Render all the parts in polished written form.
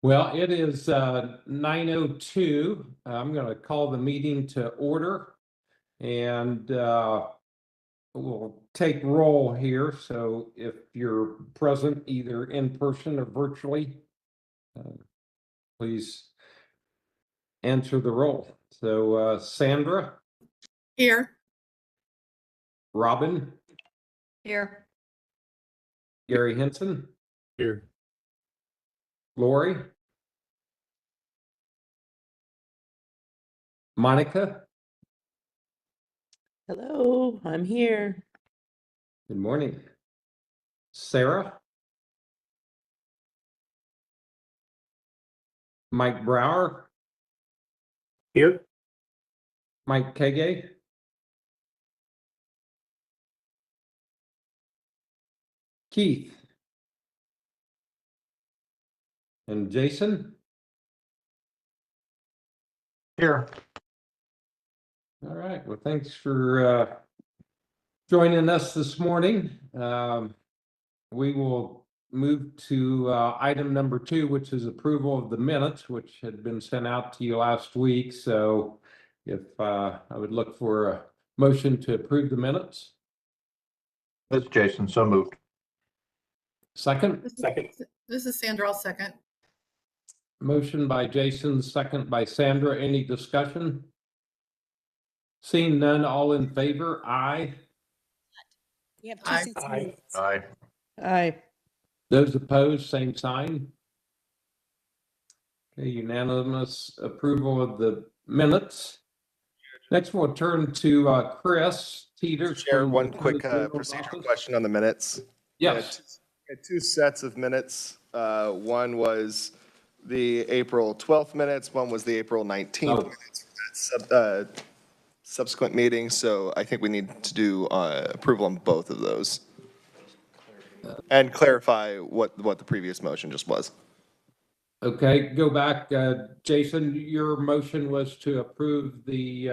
Well, it is 9:02. I'm going to call the meeting to order, and we'll take roll here. So if you're present either in person or virtually, please answer the roll. So Sandra, Here. Robin, Here. Gary Henson, Here. Lori, Monica. Hello, I'm here. Good morning. Sarah, Mike Brower, Here. Mike Kege, Keith, and Jason. Here. All right. Well, thanks for joining us this morning. We will move to item number 2, which is approval of the minutes, which had been sent out to you last week. So if I would look for a motion to approve the minutes. That's Jason. So moved. Second. Second. This is Sandra. I'll second. Motion by Jason, second by Sandra. Any discussion? Seeing none, all in favor? Aye. We have Aye. two seats. Aye. Aye. Aye. Those opposed, same sign. Okay, unanimous approval of the minutes. Next, we'll turn to Chris Teeters. Chair, from one the quick General's procedural office. question on the minutes. Yes. We had two sets of minutes. One was the April 12th minutes, one was the April 19th Oh. minutes for that subsequent meeting. So I think we need to do approval on both of those. And clarify what the previous motion just was. Okay, go back. Jason, your motion was to approve the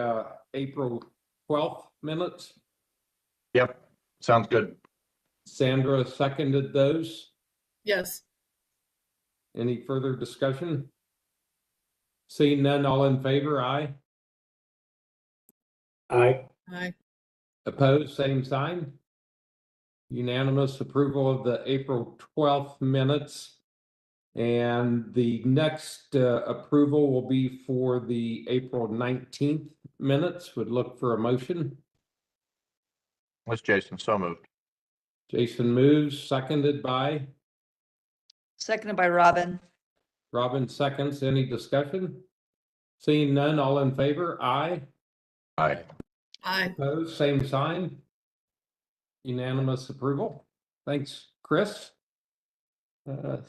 April 12th minutes. Yep. Sounds good. Sandra seconded those. Yes. Any further discussion? Seeing none, all in favor? Aye. Aye. Aye. Opposed, same sign. Unanimous approval of the April 12th minutes. And the next approval will be for the April 19th minutes. Would look for a motion. That's Jason. So moved. Jason moves, seconded by Seconded by Robin. Robin seconds. Any discussion? Seeing none, all in favor? Aye. Aye. Aye. Opposed, same sign. Unanimous approval. Thanks, Chris. Now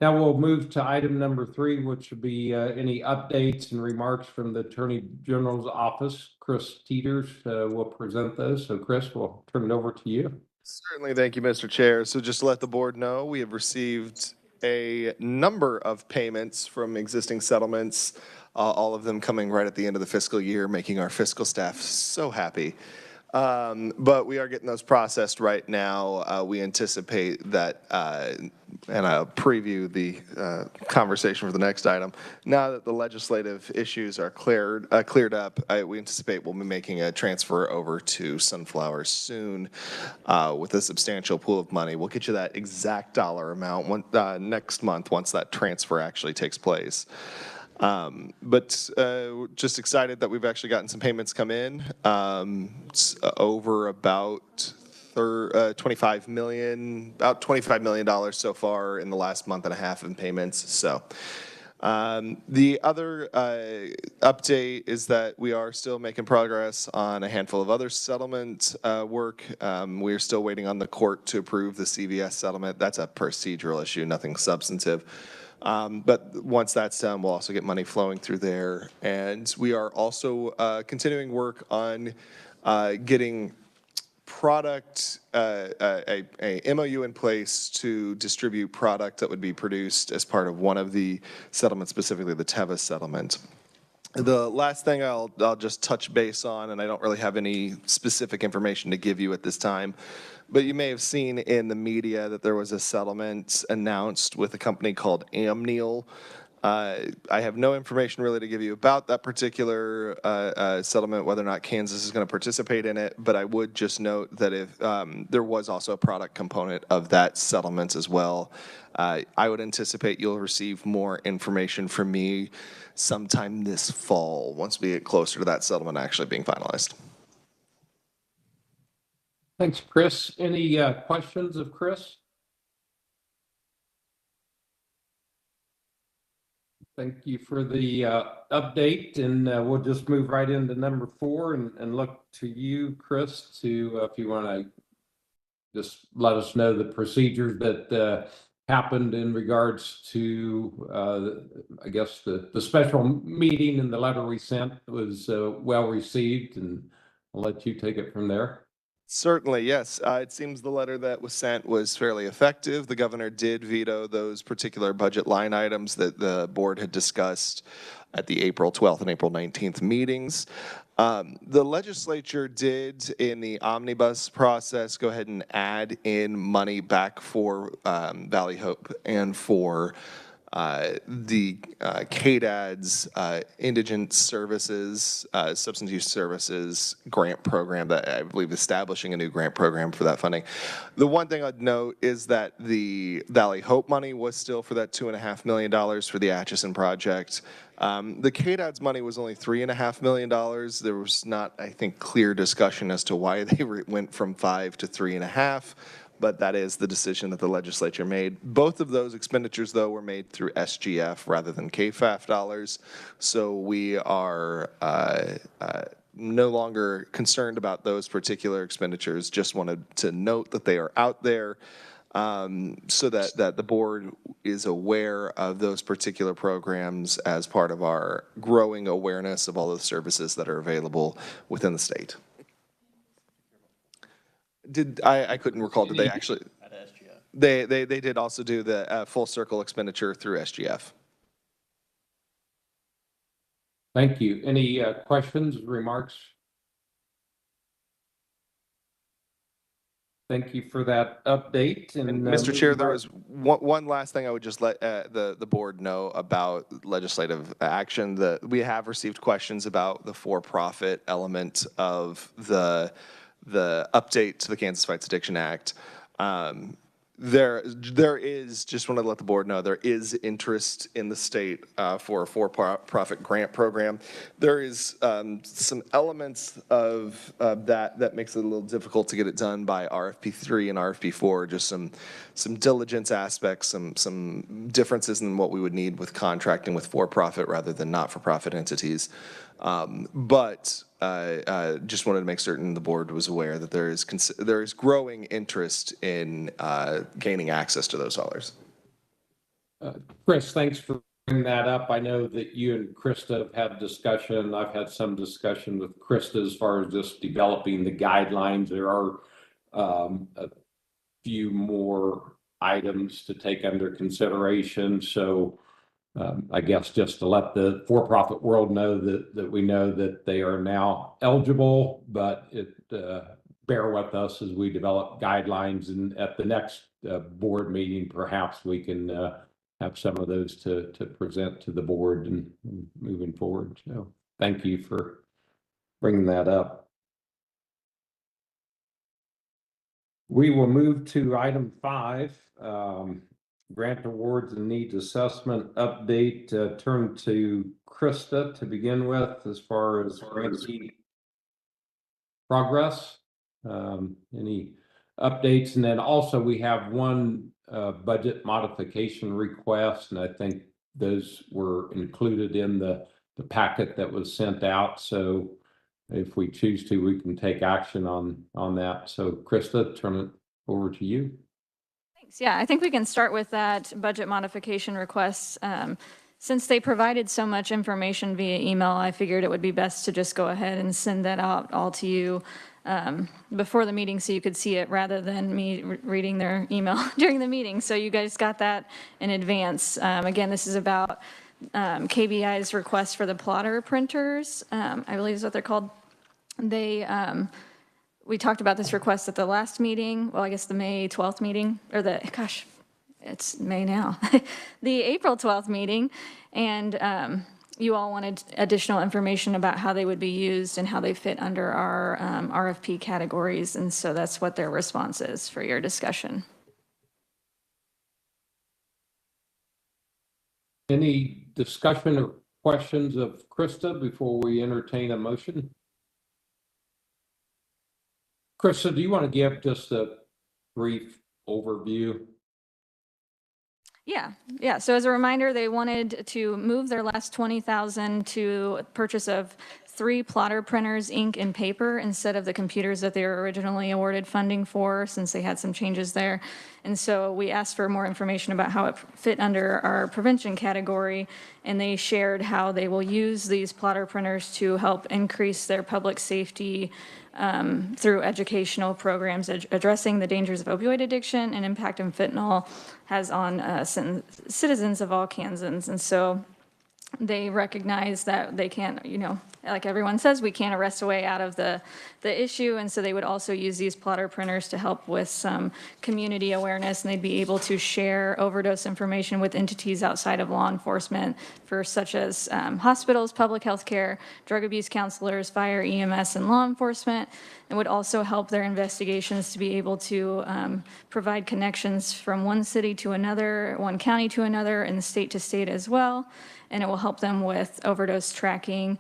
we'll move to item number 3, which would be any updates and remarks from the Attorney General's office. Chris Teeters will present those. So Chris, we'll turn it over to you. Certainly, thank you, Mr. Chair. So just to let the board know, we have received a number of payments from existing settlements, all of them coming right at the end of the fiscal year, making our fiscal staff so happy. But we are getting those processed right now. We anticipate that, and I'll preview the conversation for the next item. Now that the legislative issues are cleared up, we anticipate we'll be making a transfer over to Sunflower soon with a substantial pool of money. We'll get you that exact dollar amount next month once that transfer actually takes place. But just excited that we've actually gotten some payments come in, over about $25 million so far in the last month and a half in payments. So the other update is that we are still making progress on a handful of other settlement work. We're still waiting on the court to approve the CVS settlement. That's a procedural issue, nothing substantive. But once that's done, we'll also get money flowing through there. And we are also continuing work on getting product, a MOU in place to distribute product that would be produced as part of one of the settlements, specifically the Teva settlement. The last thing I'll just touch base on, and I don't really have any specific information to give you at this time, But you may have seen in the media that there was a settlement announced with a company called Amneal. I have no information really to give you about that particular settlement, whether or not Kansas is going to participate in it, but I would just note that if there was also a product component of that settlement as well. I would anticipate you'll receive more information from me sometime this fall, once we get closer to that settlement actually being finalized. Thanks, Chris. Any questions of Chris? Thank you for the update, and we'll just move right into number 4 and look to you, Chris, to if you want to just let us know the procedures that happened in regards to, I guess, the special meeting and the letter we sent was well received, and I'll let you take it from there. Certainly, yes. It seems the letter that was sent was fairly effective. The governor did veto those particular budget line items that the board had discussed at the April 12th and April 19th meetings. The legislature did, in the omnibus process, go ahead and add in money back for Valley Hope and for the KDAD's Indigent Services, Substance Use Services grant program that I believe establishing a new grant program for that funding. The one thing I'd note is that the Valley Hope money was still for that $2.5 million for the Atchison project. The KDAD's money was only $3.5 million. There was not, I think, clear discussion as to why they went from 5 to 3.5. But that is the decision that the legislature made. Both of those expenditures, though, were made through SGF rather than KFAF dollars. So we are no longer concerned about those particular expenditures. Just wanted to note that they are out there so that the board is aware of those particular programs as part of our growing awareness of all the services that are available within the state. I couldn't recall, did they actually? At SGF. They did also do the full circle expenditure through SGF. Thank you. Any questions, remarks? Thank you for that update. And Mr. Chair, there was one last thing I would just let the board know about legislative action. That we have received questions about the for-profit element of the update to the Kansas Fights Addiction Act. There is, just want to let the board know, there is interest in the state for a for-profit grant program. There is some elements of that makes it a little difficult to get it done by RFP3 and RFP4, just some diligence aspects, some differences in what we would need with contracting with for-profit rather than not-for-profit entities. But just wanted to make certain the board was aware that there is growing interest in gaining access to those dollars. Chris, thanks for bringing that up. I know that you and Krista have had discussion. I've had some discussion with Krista as far as just developing the guidelines. There are a few more items to take under consideration. So I guess just to let the for-profit world know that we know that they are now eligible, but bear with us as we develop guidelines, and at the next board meeting, perhaps we can have some of those to present to the board and moving forward. So thank you for bringing that up. We will move to item 5. Grant awards and needs assessment update. Turn to Krista to begin with as far as grantee progress. Any updates? And then also we have one budget modification request, and I think those were included in the packet that was sent out. So if we choose to, we can take action on that. So Krista, turn it over to you. Yeah, I think we can start with that budget modification request. Since they provided so much information via email, I figured it would be best to just go ahead and send that out all to you before the meeting so you could see it rather than me reading their email during the meeting. So you guys got that in advance. Again, this is about KBI's request for the plotter printers, I believe is what they're called. They we talked about this request at the last meeting, well, I guess the May 12th meeting, or it's May now, the April 12th meeting, and you all wanted additional information about how they would be used and how they fit under our RFP categories, and so that's what their response is for your discussion. Any discussion or questions of Krista before we entertain a motion? Krista, do you want to give just a brief overview? Yeah. So as a reminder, they wanted to move their last 20,000 to purchase of 3 plotter printers, ink, and paper instead of the computers that they were originally awarded funding for, since they had some changes there. And so we asked for more information about how it fit under our prevention category, and they shared how they will use these plotter printers to help increase their public safety through educational programs addressing the dangers of opioid addiction and impact of fentanyl has on citizens of all Kansans. And so they recognize that they can't, like everyone says, we can't arrest a way out of the issue. And so they would also use these plotter printers to help with some community awareness, and they'd be able to share overdose information with entities outside of law enforcement for such as hospitals, public health care, drug abuse counselors, fire, EMS, and law enforcement. It would also help their investigations to be able to provide connections from one city to another, one county to another, and state to state as well. And it will help them with overdose tracking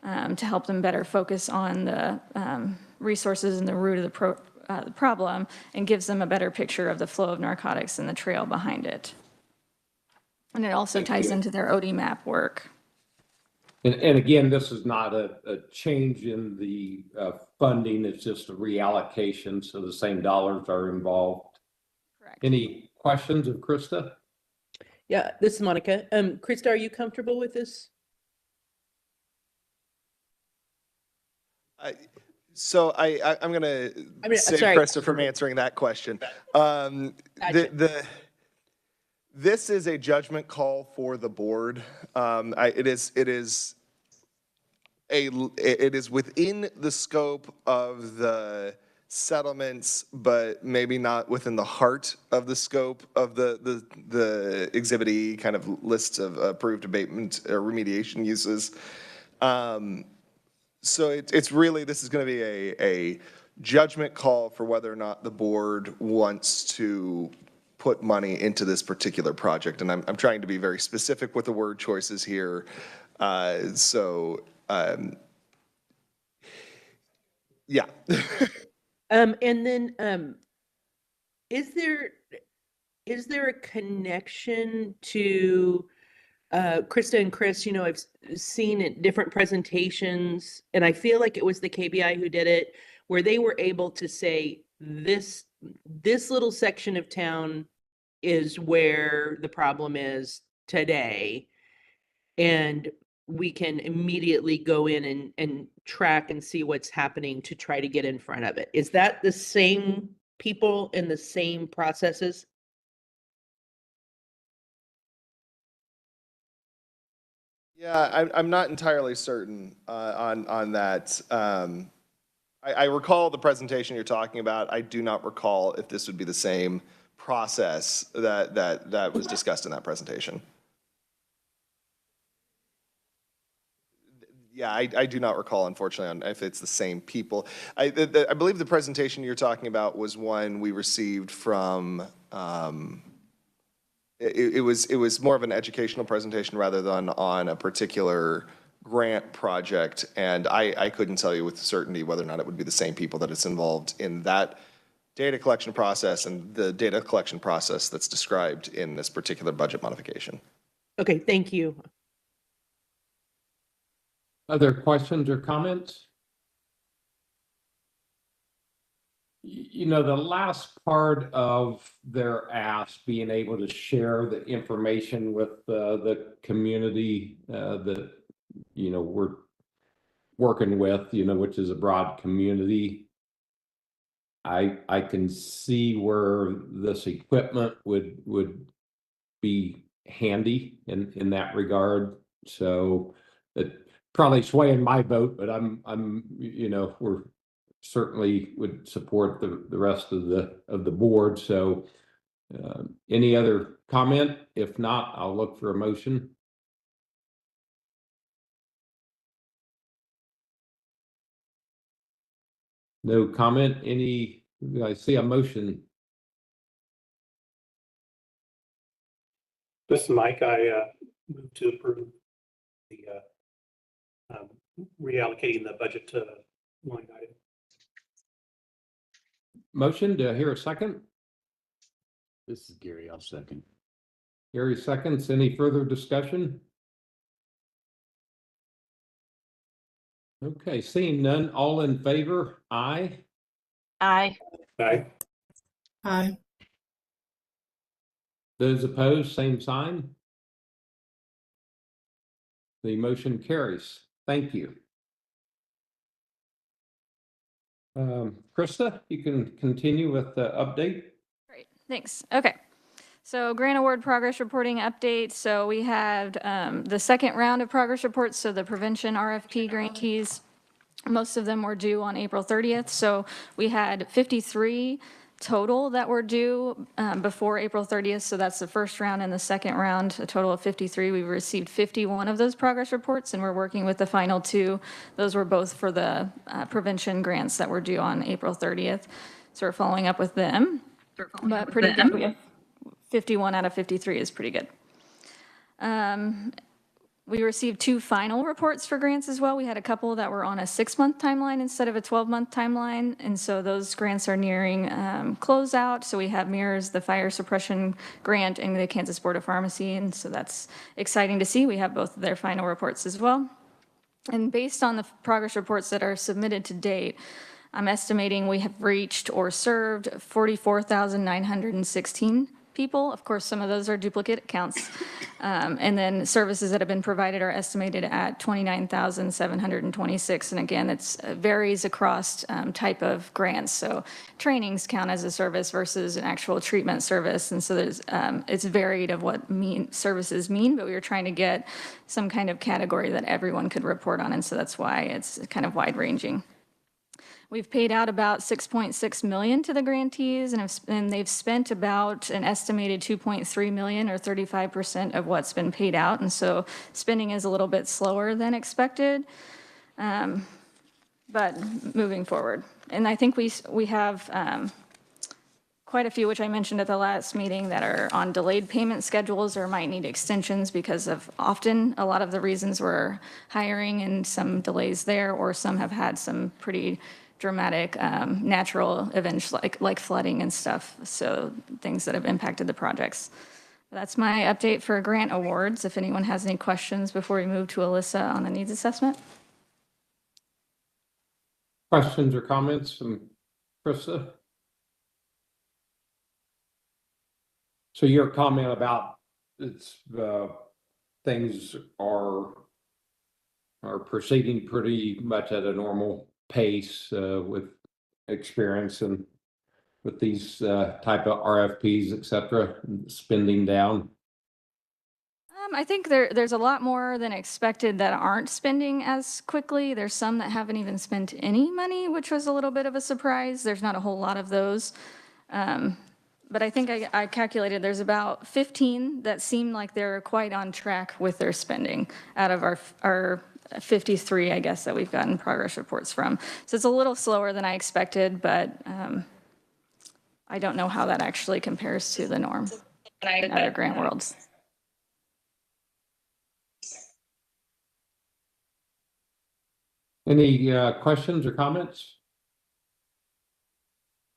to help them better focus on the resources and the root of the problem, and gives them a better picture of the flow of narcotics and the trail behind it. And it also ties into their OD map work. And again, this is not a change in the funding, it's just a reallocation, so the same dollars are involved. Correct. Any questions of Krista? Yeah, this is Monica. Krista, are you comfortable with this? I'm going to save sorry. Krista from answering that question. This is a judgment call for the board. It is within the scope of the settlements, but maybe not within the heart of the scope of the Exhibit E kind of lists of approved abatement or remediation uses. So it's really, this is going to be a judgment call for whether or not the board wants to put money into this particular project. And I'm trying to be very specific with the word choices here. Yeah. And then, is there a connection to, Krista and Chris, I've seen it different presentations, and I feel like it was the KBI who did it, where they were able to say, this little section of town is where the problem is today. And we can immediately go in and track and see what's happening to try to get in front of it. Is that the same people and the same processes? Yeah, I'm not entirely certain on that. I recall the presentation you're talking about. I do not recall if this would be the same process that was discussed in that presentation. Yeah, I do not recall, unfortunately, on if it's the same people. I believe the presentation you're talking about was one we received from, it was more of an educational presentation rather than on a particular grant project, and I couldn't tell you with certainty whether or not it would be the same people that it's involved in that data collection process and the data collection process that's described in this particular budget modification. Okay, thank you. Other questions or comments? The last part of their ask, being able to share the information with the community that, we're working with, which is a broad community. I can see where this equipment would be handy in that regard. So it probably swaying my vote, but we're certainly would support the rest of the board. So any other comment? If not, I'll look for a motion. No comment. I see a motion. This is Mike. I move to approve the reallocating the budget to line item. Motion, do I hear a second? This is Gary, I'll second. Gary seconds. Any further discussion? Okay, seeing none, all in favor? Aye. Aye. Aye. Aye. Those opposed, same sign. The motion carries. Thank you. Krista, you can continue with the update. Great, thanks. Okay. So grant award progress reporting update. So we had the second round of progress reports. So the prevention RFP grantees, most of them were due on April 30th. So we had 53 total that were due before April 30th. So that's the first round and the second round, a total of 53. We've received 51 of those progress reports, and we're working with the final 2. Those were both for the prevention grants that were due on April 30th. So we're following up with them, but pretty good. We have 51 out of 53 is pretty good. We received 2 final reports for grants as well. We had a couple that were on a 6-month timeline instead of a 12-month timeline. And so those grants are nearing closeout. So we have mirrors, the fire suppression grant, and the Kansas Board of Pharmacy. And so that's exciting to see. We have both of their final reports as well. And based on the progress reports that are submitted to date, I'm estimating we have reached or served 44,916 people. Of course, some of those are duplicate accounts. And then services that have been provided are estimated at 29,726. And again, it varies across type of grants. So trainings count as a service versus an actual treatment service. And so there's it's varied of what services mean, but we were trying to get some kind of category that everyone could report on. And so that's why it's kind of wide ranging. We've paid out about $6.6 million to the grantees, and they've spent about an estimated $2.3 million, or 35% of what's been paid out. And so spending is a little bit slower than expected, but moving forward. And I think we have quite a few, which I mentioned at the last meeting, that are on delayed payment schedules or might need extensions because of often a lot of the reasons we're hiring and some delays there, or some have had some pretty dramatic natural events like flooding and stuff, so things that have impacted the projects. That's my update for grant awards. If anyone has any questions before we move to Alyssa on the needs assessment. Questions or comments from Krista? So your comment about things are proceeding pretty much at a normal pace with experience and with these type of RFPs, et cetera, spending down? I think there's a lot more than expected that aren't spending as quickly. There's some that haven't even spent any money, which was a little bit of a surprise. There's not a whole lot of those. But I think I calculated there's about 15 that seem like they're quite on track with their spending out of our 53, I guess, that we've gotten progress reports from. So it's a little slower than I expected, but I don't know how that actually compares to the norm in other grant worlds. Any questions or comments?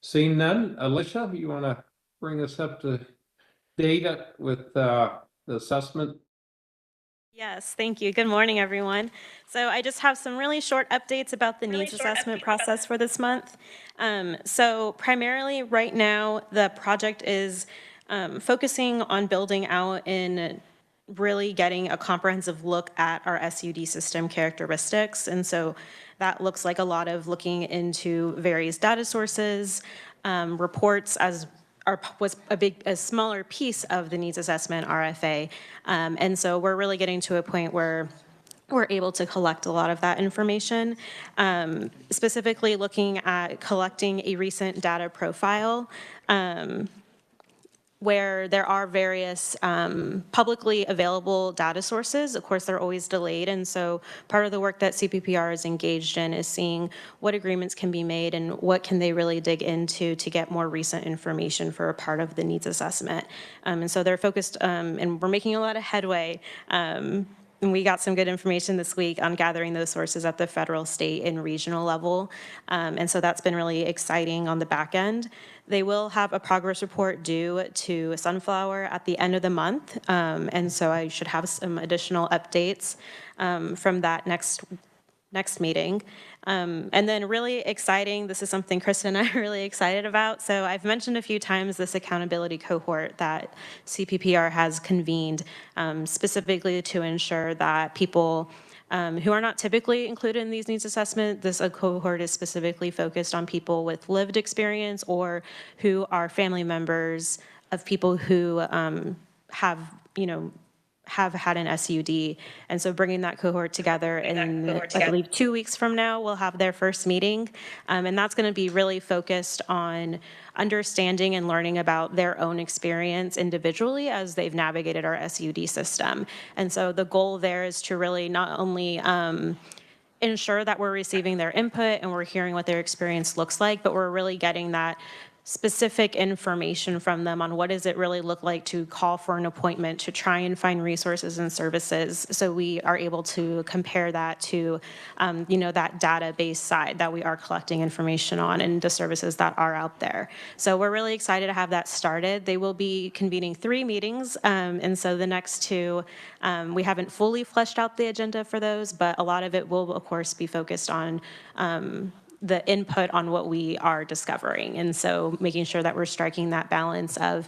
Seeing none, Alicia, you want to bring us up to date with the assessment? Yes, thank you. Good morning, everyone. So I just have some really short updates about the needs assessment process for this month. So primarily right now, the project is focusing on building out and really getting a comprehensive look at our SUD system characteristics. And so that looks like a lot of looking into various data sources, reports was a smaller piece of the needs assessment RFA. And so we're really getting to a point where we're able to collect a lot of that information, specifically looking at collecting a recent data profile, where there are various publicly available data sources. Of course, they're always delayed, and so part of the work that CPPR is engaged in is seeing what agreements can be made and what can they really dig into to get more recent information for a part of the needs assessment. And so they're focused, and we're making a lot of headway. And we got some good information this week on gathering those sources at the federal, state, and regional level. And so that's been really exciting on the back end. They will have a progress report due to Sunflower at the end of the month. And so I should have some additional updates from that next meeting. And then really exciting, this is something Kristen and I are really excited about. So I've mentioned a few times this accountability cohort that CPPR has convened specifically to ensure that people who are not typically included in these needs assessment, this cohort is specifically focused on people with lived experience or who are family members of people who have, have had an SUD. And so bringing that cohort together in, I believe, 2 weeks from now, we'll have their first meeting. And that's going to be really focused on understanding and learning about their own experience individually as they've navigated our SUD system. And so the goal there is to really not only ensure that we're receiving their input and we're hearing what their experience looks like, but we're really getting that specific information from them on what does it really look like to call for an appointment, to try and find resources and services, so we are able to compare that to, that database side that we are collecting information on and the services that are out there. So we're really excited to have that started. They will be convening 3 meetings, and so the next 2, we haven't fully fleshed out the agenda for those, but a lot of it will, of course, be focused on the input on what we are discovering. And so making sure that we're striking that balance of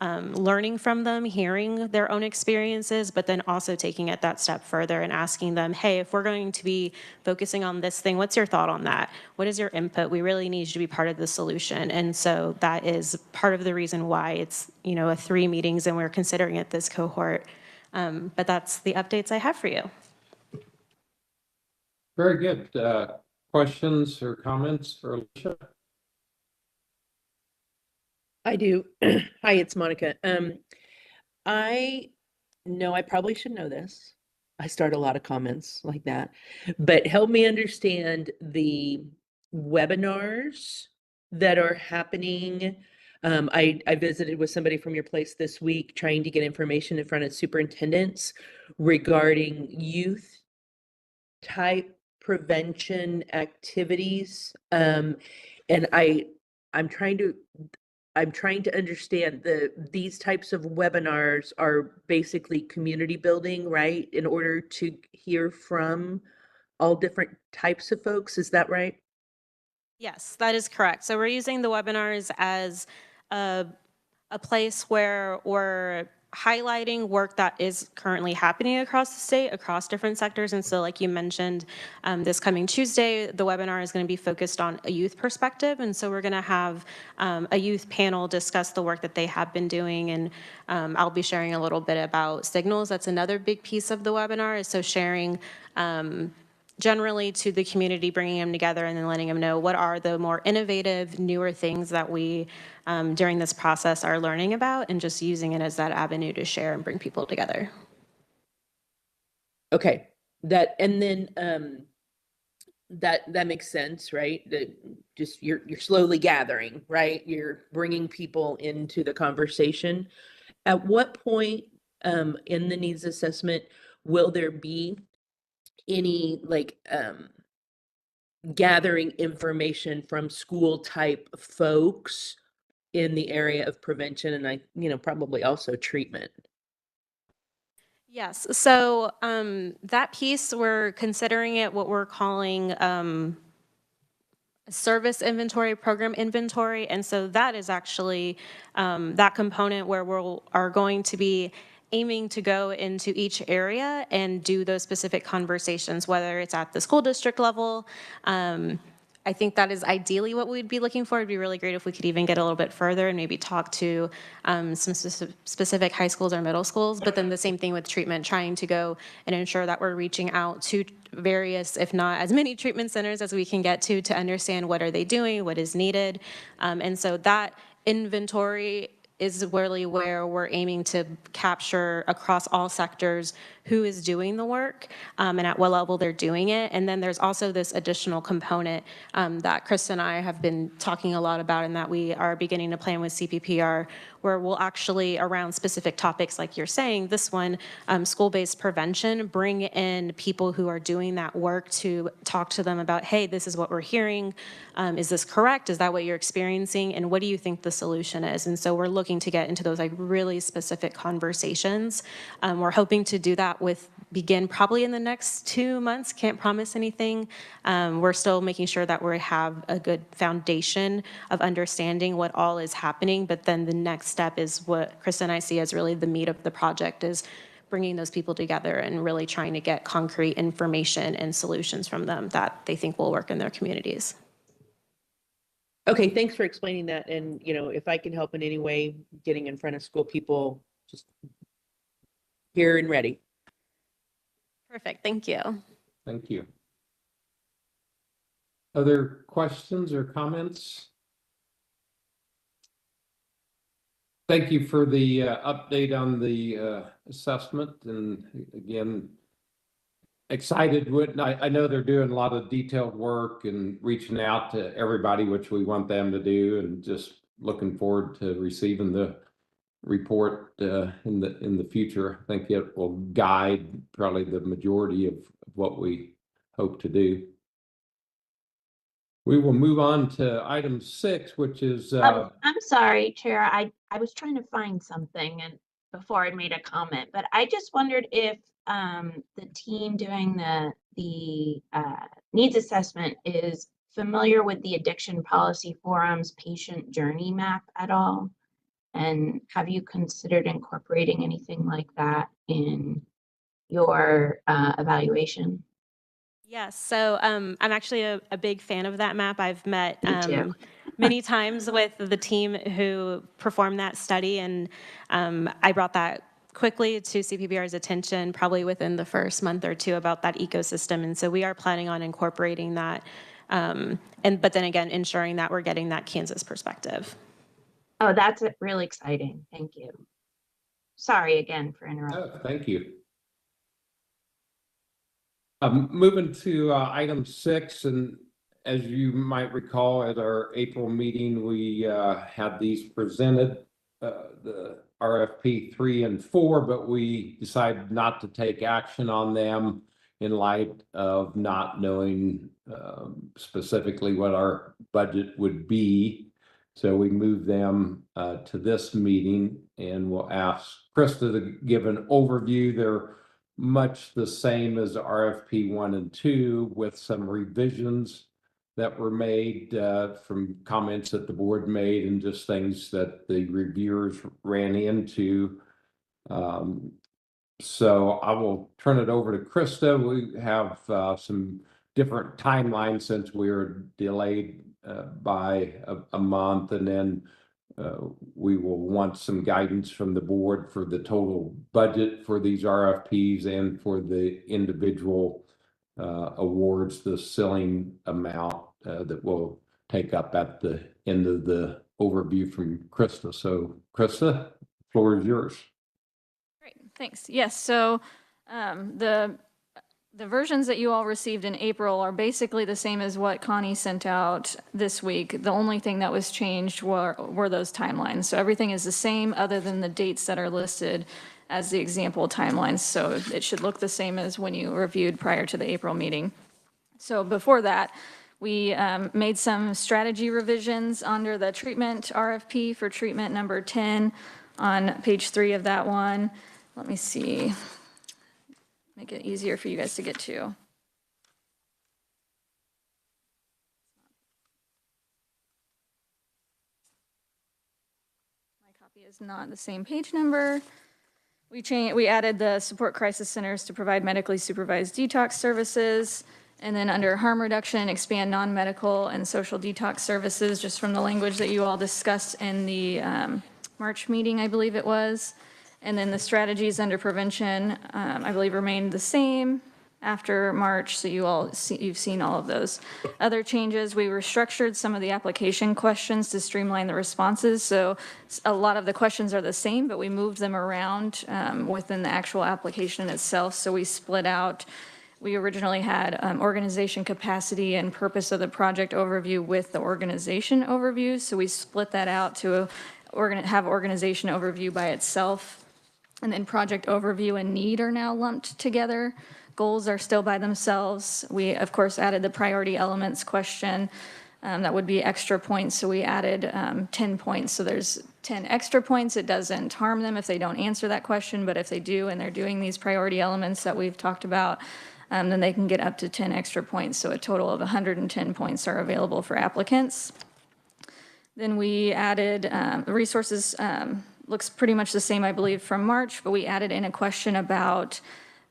learning from them, hearing their own experiences, but then also taking it that step further and asking them, hey, if we're going to be focusing on this thing, what's your thought on that? What is your input? We really need you to be part of the solution. And so that is part of the reason why it's, a 3 meetings and we're considering it this cohort. But that's the updates I have for you. Very good. Questions or comments for Alicia? I do. Hi, it's Monica. I know I probably should know this. I start a lot of comments like that, but help me understand the webinars that are happening. I visited with somebody from your place this week trying to get information in front of superintendents regarding youth type prevention activities. And I'm trying to understand these types of webinars are basically community building, right? In order to hear from all different types of folks, is that right? Yes, that is correct. So we're using the webinars as a place where we're highlighting work that is currently happening across the state, across different sectors. And so like you mentioned, this coming Tuesday, the webinar is going to be focused on a youth perspective. And so we're going to have a youth panel discuss the work that they have been doing. And I'll be sharing a little bit about signals. That's another big piece of the webinar, is so sharing generally to the community, bringing them together and then letting them know what are the more innovative, newer things that we during this process are learning about, and just using it as that avenue to share and bring people together. Okay, that makes sense, right? Just you're slowly gathering, right? You're bringing people into the conversation. At what point in the needs assessment will there be any gathering information from school type folks in the area of prevention and probably also treatment? Yes, so that piece, we're considering it what we're calling service inventory, program inventory. And so that is actually that component where we are going to be aiming to go into each area and do those specific conversations, whether it's at the school district level, I think that is ideally what we'd be looking for. It'd be really great if we could even get a little bit further and maybe talk to some specific high schools or middle schools. But then the same thing with treatment, trying to go and ensure that we're reaching out to various, if not as many treatment centers as we can get to understand what are they doing, what is needed. And so that inventory is really where we're aiming to capture across all sectors who is doing the work and at what level they're doing it. And then there's also this additional component that Krista and I have been talking a lot about and that we are beginning to plan with CPPR, where we'll actually, around specific topics like you're saying, this one, school-based prevention, bring in people who are doing that work to talk to them about, hey, this is what we're hearing. Is this correct? Is that what you're experiencing? And what do you think the solution is? And so we're looking to get into those like really specific conversations. We're hoping to do that begin probably in the next 2 months. Can't promise anything. We're still making sure that we have a good foundation of understanding what all is happening. But then the next step is what Krista and I see as really the meat of the project, is bringing those people together and really trying to get concrete information and solutions from them that they think will work in their communities. Okay, thanks for explaining that. And, if I can help in any way, getting in front of school people, just here and ready. Perfect. Thank you. Thank you. Other questions or comments? Thank you for the update on the assessment. And again, excited with, I know they're doing a lot of detailed work and reaching out to everybody, which we want them to do, and just looking forward to receiving the report in the future. I think it will guide probably the majority of what we hope to do. We will move on to item 6, which is I'm sorry, Chair. I was trying to find something and before I made a comment, but I just wondered if the team doing the needs assessment is familiar with the Addiction Policy Forum's patient journey map at all? And have you considered incorporating anything like that in your evaluation? Yes, so I'm actually a big fan of that map. I've met Me too. many times with the team who performed that study, and I brought that quickly to CPBR's attention probably within the first month or two about that ecosystem. And so we are planning on incorporating that, but then again, ensuring that we're getting that Kansas perspective. Oh, that's really exciting. Thank you. Sorry again for interrupting. oh, thank you. Moving to item 6, and as you might recall at our April meeting, we had these presented, the RFP 3 and 4, but we decided not to take action on them in light of not knowing specifically what our budget would be. So we moved them to this meeting, and we'll ask Krista to give an overview. They're much the same as RFP 1 and 2, with some revisions that were made from comments that the board made and just things that the reviewers ran into. So I will turn it over to Krista. We have some different timelines since we were delayed by a month, and then we will want some guidance from the board for the total budget for these RFPs and for the individual awards, the ceiling amount that we'll take up at the end of the overview from Krista. So Krista, the floor is yours. Great, thanks. Yes, so the versions that you all received in April are basically the same as what Connie sent out this week. The only thing that was changed were those timelines. So everything is the same other than the dates that are listed as the example timelines. So it should look the same as when you reviewed prior to the April meeting. So before that, we made some strategy revisions under the treatment RFP for treatment number 10 on page 3 of that one. Let me see. Make it easier for you guys to get to. My copy is not the same page number. We added the support crisis centers to provide medically supervised detox services, And then under harm reduction, expand non-medical and social detox services, just from the language that you all discussed in the March meeting, I believe it was. And then the strategies under prevention, I believe remained the same after March, so you've seen all of those. Other changes, we restructured some of the application questions to streamline the responses. So a lot of the questions are the same, but we moved them around within the actual application itself. So we split out. We originally had organization capacity and purpose of the project overview with the organization overview. So we split that out to have organization overview by itself. And then project overview and need are now lumped together. Goals are still by themselves. We, of course, added the priority elements question. That would be extra points. So we added 10 points. So there's 10 extra points. It doesn't harm them if they don't answer that question. But if they do and they're doing these priority elements that we've talked about, then they can get up to 10 extra points. So a total of 110 points are available for applicants. Then we added the resources, looks pretty much the same, I believe, from March, but we added in a question about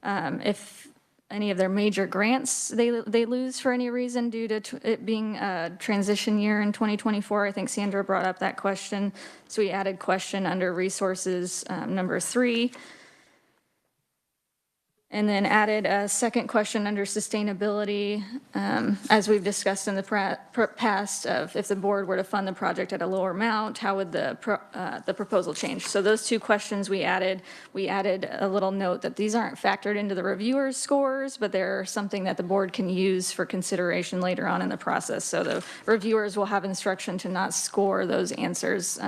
if any of their major grants they lose for any reason due to it being a transition year in 2024. I think Sandra brought up that question. So we added question under resources number 3. And then added a second question under sustainability, as we've discussed in the past, of if the board were to fund the project at a lower amount, how would the proposal change? So those 2 questions we added a little note that these aren't factored into the reviewer's scores, but they're something that the board can use for consideration later on in the process. So the reviewers will have instruction to not score those answers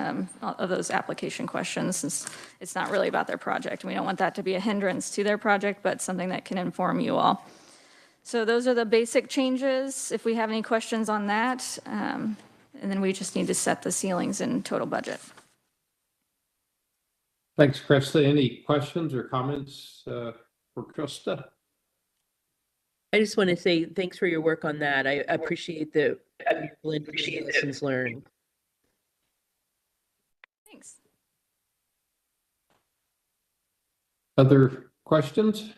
of those application questions, since it's not really about their project. We don't want that to be a hindrance to their project, but something that can inform you all. So those are the basic changes. If we have any questions on that, and then we just need to set the ceilings and total budget. Thanks, Krista. Any questions or comments for Krista? I just want to say thanks for your work on that. I appreciate the lessons learned. Thanks. Other questions?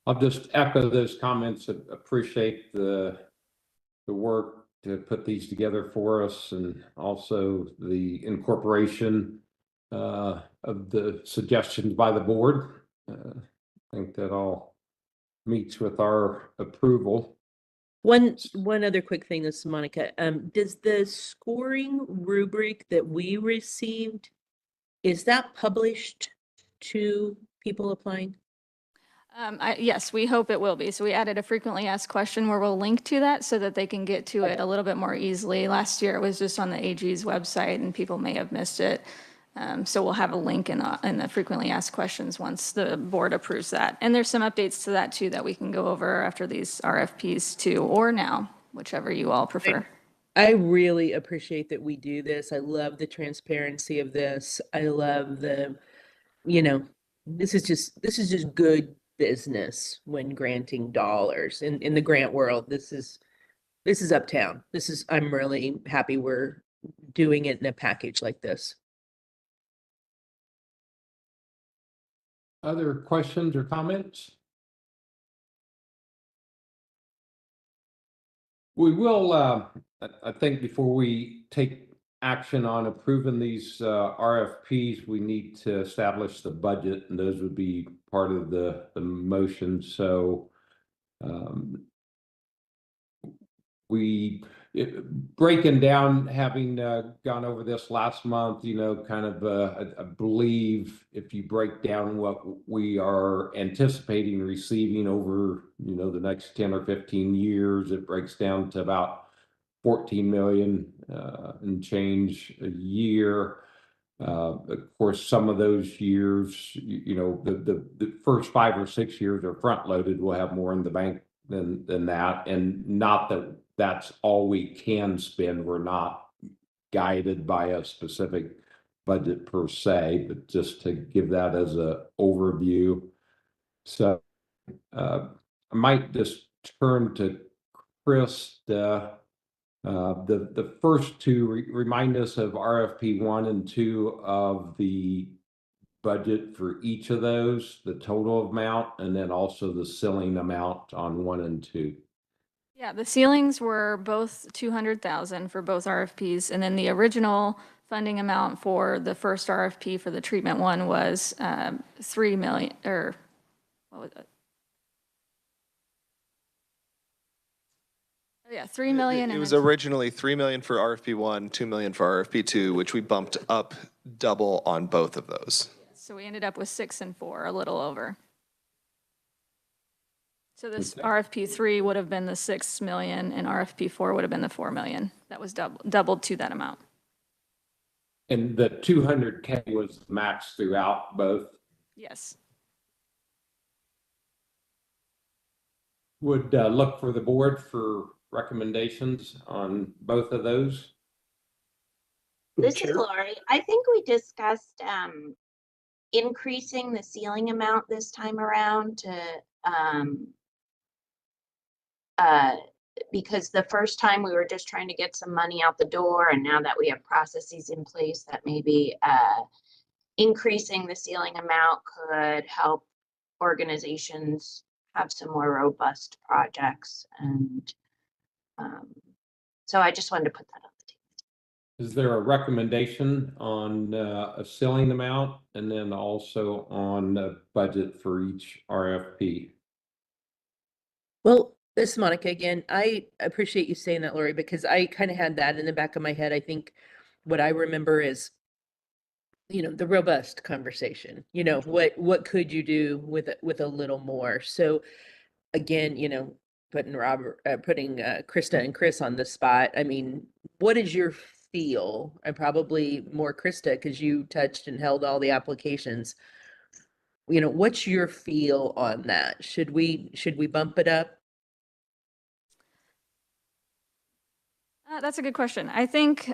I'll just echo those comments. Appreciate the work to put these together for us, and also the incorporation of the suggestions by the board. I think that all meets with our approval. One other quick thing, this is Monica. Does the scoring rubric that we received, is that published to people applying? Yes, we hope it will be. So we added a frequently asked question where we'll link to that so that they can get to it a little bit more easily. Last year it was just on the AG's website and people may have missed it. So we'll have a link in the frequently asked questions once the board approves that. And there's some updates to that too that we can go over after these RFPs too, or now, whichever you all prefer. I really appreciate that we do this. I love the transparency of this. I love the, this is just good business when granting dollars in the grant world. This is uptown. I'm really happy we're doing it in a package like this. Other questions or comments? We will, I think before we take action on approving these RFPs, we need to establish the budget, and those would be part of the motion. So breaking down, having gone over this last month, kind of I believe if you break down what we are anticipating receiving over the next 10 or 15 years, it breaks down to about 14 million and change a year. Of course, some of those years, the first 5 or 6 years are front loaded. We'll have more in the bank than that, and not that that's all we can spend. We're not guided by a specific budget per se, but just to give that as a overview. So I might just turn to Krista. The first two remind us of RFP 1 and 2 of the budget for each of those, the total amount, and then also the ceiling amount on 1 and 2? Yeah, the ceilings were both 200,000 for both RFPs, and then the original funding amount for the first RFP for the treatment one was 3 million, or what was it? Oh, yeah, 3 million. It and was then originally 3 million for RFP 1, 2 million for RFP 2, which we bumped up double on both of those. So we ended up with 6 and 4, a little over. So this Okay. RFP 3 would have been the 6 million, and RFP 4 would have been the 4 million. That was doubled to that amount. And the 200K was the max throughout both? Yes. Would look for the board for recommendations on both of those. This is Chair? Lori. I think we discussed increasing the ceiling amount this time around to because the first time we were just trying to get some money out the door, and now that we have processes in place, that maybe increasing the ceiling amount could help organizations have some more robust projects. And so I just wanted to put that on the table. Is there a recommendation on a ceiling amount and then also on the budget for each RFP? Well, this is Monica again. I appreciate you saying that, Lori, because I kind of had that in the back of my head. I think what I remember is, the robust conversation, what could you do with a little more? So again, putting Krista and Chris on the spot. I mean, what is your feel? And probably more Krista, because you touched and held all the applications. What's your feel on that? Should we bump it up? That's a good question. I think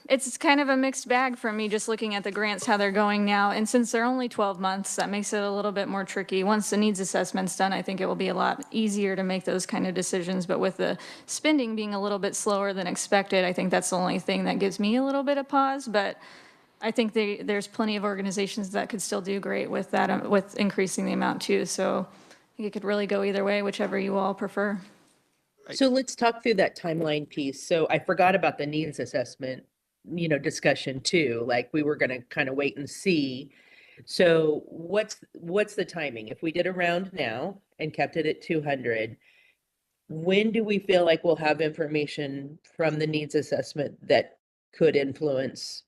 it's kind of a mixed bag for me just looking at the grants, how they're going now. And since they're only 12 months, that makes it a little bit more tricky. Once the needs assessment's done, I think it will be a lot easier to make those kind of decisions. But with the spending being a little bit slower than expected, I think that's the only thing that gives me a little bit of pause. But I think there's plenty of organizations that could still do great with that, with increasing the amount too. So I think it could really go either way, whichever you all prefer. So let's talk through that timeline piece. So I forgot about the needs assessment, discussion too. Like we were going to kind of wait and see. So what's the timing? If we did a round now and kept it at 200, when do we feel like we'll have information from the needs assessment that could influence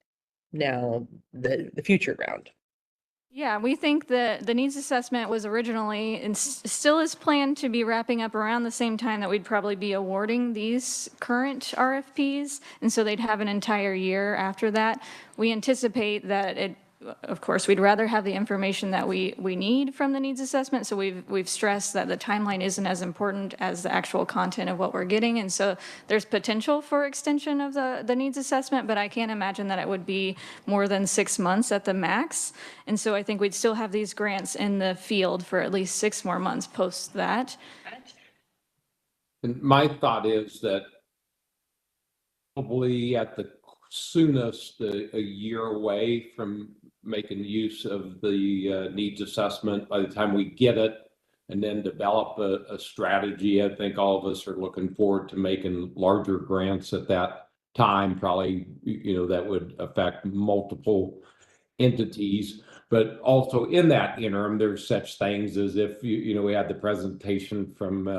now the future round? Yeah, we think that the needs assessment was originally and still is planned to be wrapping up around the same time that we'd probably be awarding these current RFPs. And so they'd have an entire year after that. We anticipate that of course, we'd rather have the information that we need from the needs assessment. So we've stressed that the timeline isn't as important as the actual content of what we're getting. And so there's potential for extension of the needs assessment, but I can't imagine that it would be more than 6 months at the max. And so I think we'd still have these grants in the field for at least 6 more months post that. And my thought is that probably at the soonest a year away from making use of the needs assessment by the time we get it and then develop a strategy. I think all of us are looking forward to making larger grants at that time, probably, that would affect multiple entities. But also in that interim, there's such things as if, we had the presentation from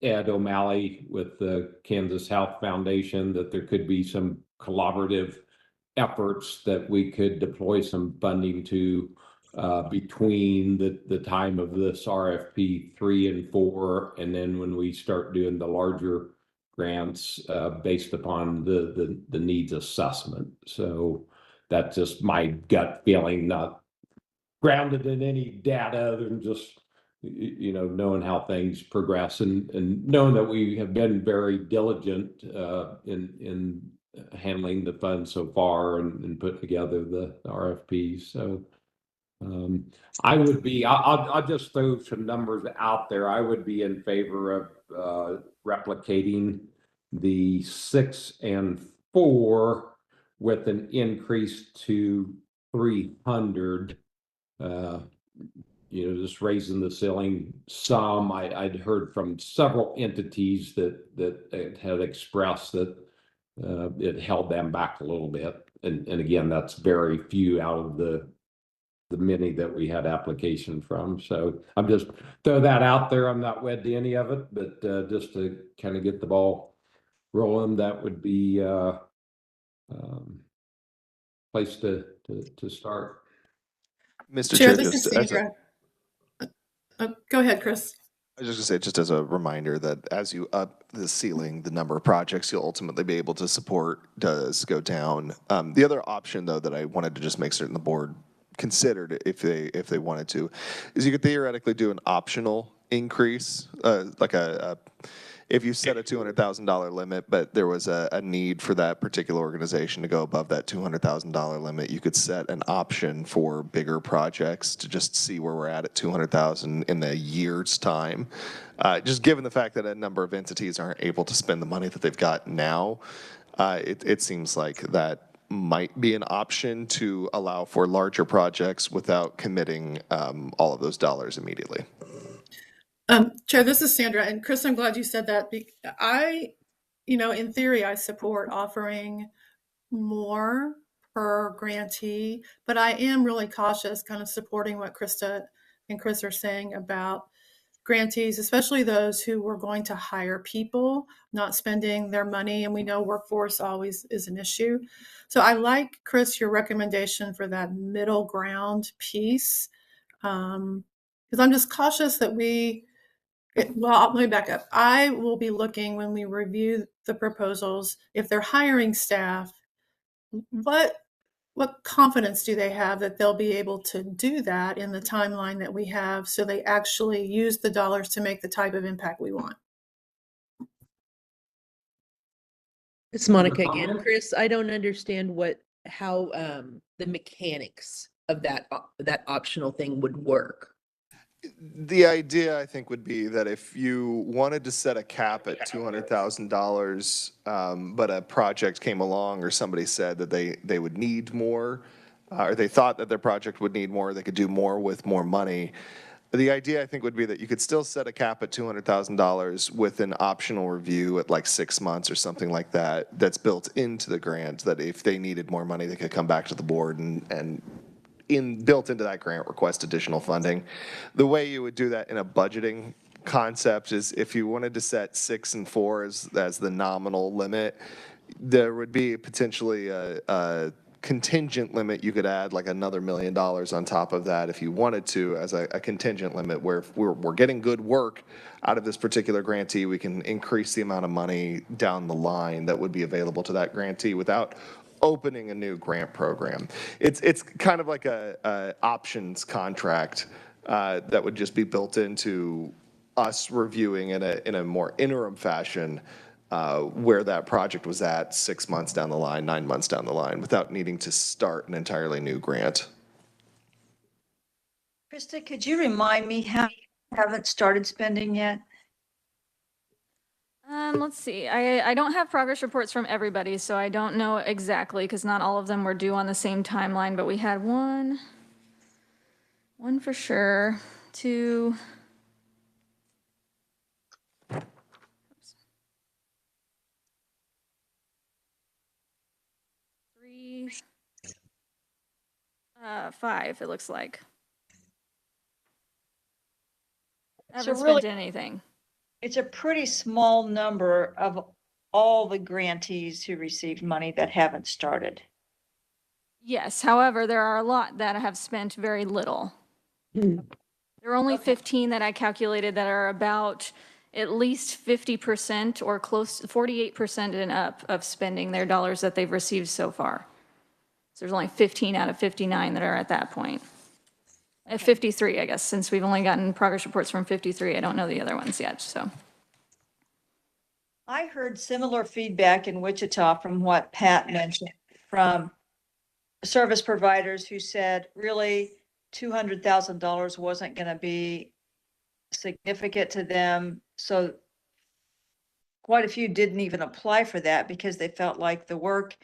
Ed O'Malley with the Kansas Health Foundation, that there could be some collaborative efforts that we could deploy some funding to between the time of this RFP 3 and 4, and then when we start doing the larger grants based upon the needs assessment. So that's just my gut feeling, not grounded in any data other than just knowing how things progress and knowing that we have been very diligent in handling the funds so far and put together the RFPs. So I'll just throw some numbers out there. I would be in favor of replicating the 6 and 4 with an increase to 300. Just raising the ceiling some. I'd heard from several entities that had expressed that it held them back a little bit. And again, that's very few out of the many that we had application from. So I'm just throw that out there. I'm not wed to any of it, but just to kind of get the ball rolling, that would be place to start. Mr. Chair, Chair, this is just as a, Sandra. Go ahead, Chris. I was just gonna say, just as a reminder that as you up the ceiling, the number of projects you'll ultimately be able to support does go down. The other option, though, that I wanted to just make certain the board considered if they wanted to, is you could theoretically do an optional increase, like if you set a $200,000 limit, but there was a need for that particular organization to go above that $200,000 limit, you could set an option for bigger projects to just see where we're at 200,000 in a year's time. Just given the fact that a number of entities aren't able to spend the money that they've got now, it seems like that might be an option to allow for larger projects without committing all of those dollars immediately. Chair, this is Sandra, and Chris, I'm glad you said that. In theory, I support offering more per grantee, but I am really cautious, kind of supporting what Krista and Chris are saying about grantees, especially those who were going to hire people, not spending their money, and we know workforce always is an issue. So I like, Chris, your recommendation for that middle ground piece, because I'm just cautious that let me back up. I will be looking when we review the proposals, if they're hiring staff, what confidence do they have that they'll be able to do that in the timeline that we have so they actually use the dollars to make the type of impact we want? It's Monica again. Chris, I don't understand how the mechanics of that optional thing would work. The idea, I think, would be that if you wanted to set a cap at $200,000, but a project came along or somebody said that they would need more, or they thought that their project would need more, they could do more with more money. The idea, I think, would be that you could still set a cap at $200,000 with an optional review at like 6 months or something like that, that's built into the grant, that if they needed more money, they could come back to the board and built into that grant request additional funding. The way you would do that in a budgeting concept is if you wanted to set 6 and 4 as the nominal limit, there would be potentially a contingent limit. You could add like another $1 million on top of that if you wanted to, as a contingent limit, where if we're getting good work out of this particular grantee, we can increase the amount of money down the line that would be available to that grantee without opening a new grant program. It's kind of like a options contract that would just be built into us reviewing in a more interim fashion where that project was at 6 months down the line, 9 months down the line, without needing to start an entirely new grant. Krista, could you remind me how you haven't started spending yet? Let's see. I don't have progress reports from everybody, so I don't know exactly because not all of them were due on the same timeline, but we had one for sure, 2, 3, 5, it looks like. I haven't spent anything. It's a pretty small number of all the grantees who received money that haven't started. Yes, however, there are a lot that have spent very little. There are only 15 that I calculated that are about at least 50% or close to 48% and up of spending their dollars that they've received so far. So there's only 15 out of 59 that are at that point. 53, I guess, since we've only gotten progress reports from 53. I don't know the other ones yet, so. I heard similar feedback in Wichita from what Pat mentioned from service providers who said really $200,000 wasn't going to be significant to them. So quite a few didn't even apply for that because they felt like the work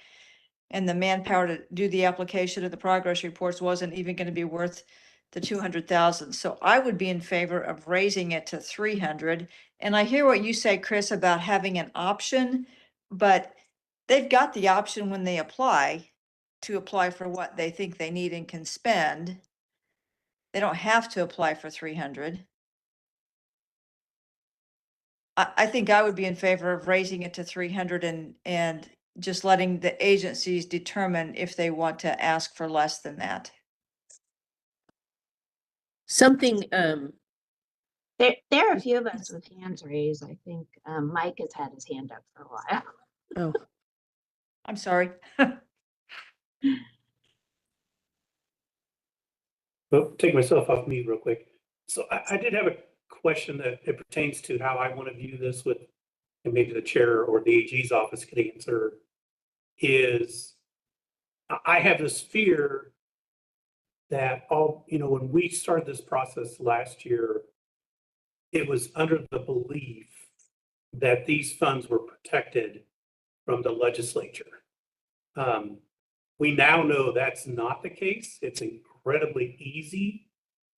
and the manpower to do the application of the progress reports wasn't even going to be worth the 200,000. So I would be in favor of raising it to 300. And I hear what you say, Chris, about having an option, but they've got the option when they apply to apply for what they think they need and can spend. They don't have to apply for 300. I think I would be in favor of raising it to 300 and just letting the agencies determine if they want to ask for less than that. Something, There are a few of us with hands raised. I think Mike has had his hand up for a while. oh, I'm sorry. Well, take myself off mute real quick. So I did have a question that it pertains to how I want to view this with, and maybe the chair or the AG's office could answer, is I have this fear that when we started this process last year, it was under the belief that these funds were protected from the legislature. We now know that's not the case. It's incredibly easy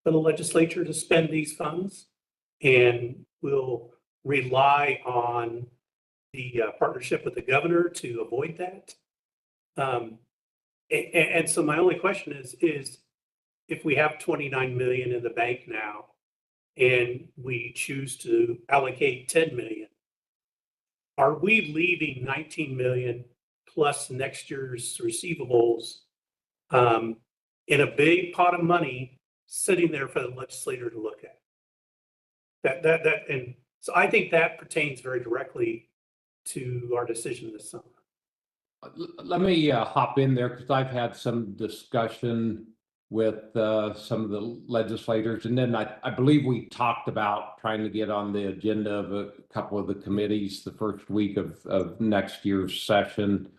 for the legislature to spend these funds, and we'll rely on the partnership with the governor to avoid that. And so my only question is if we have 29 million in the bank now and we choose to allocate 10 million, are we leaving 19 million plus next year's receivables in a big pot of money sitting there for the legislator to look at? And so I think that pertains very directly to our decision this summer. Let me hop in there because I've had some discussion with some of the legislators, and then I believe we talked about trying to get on the agenda of a couple of the committees the first week of next year's session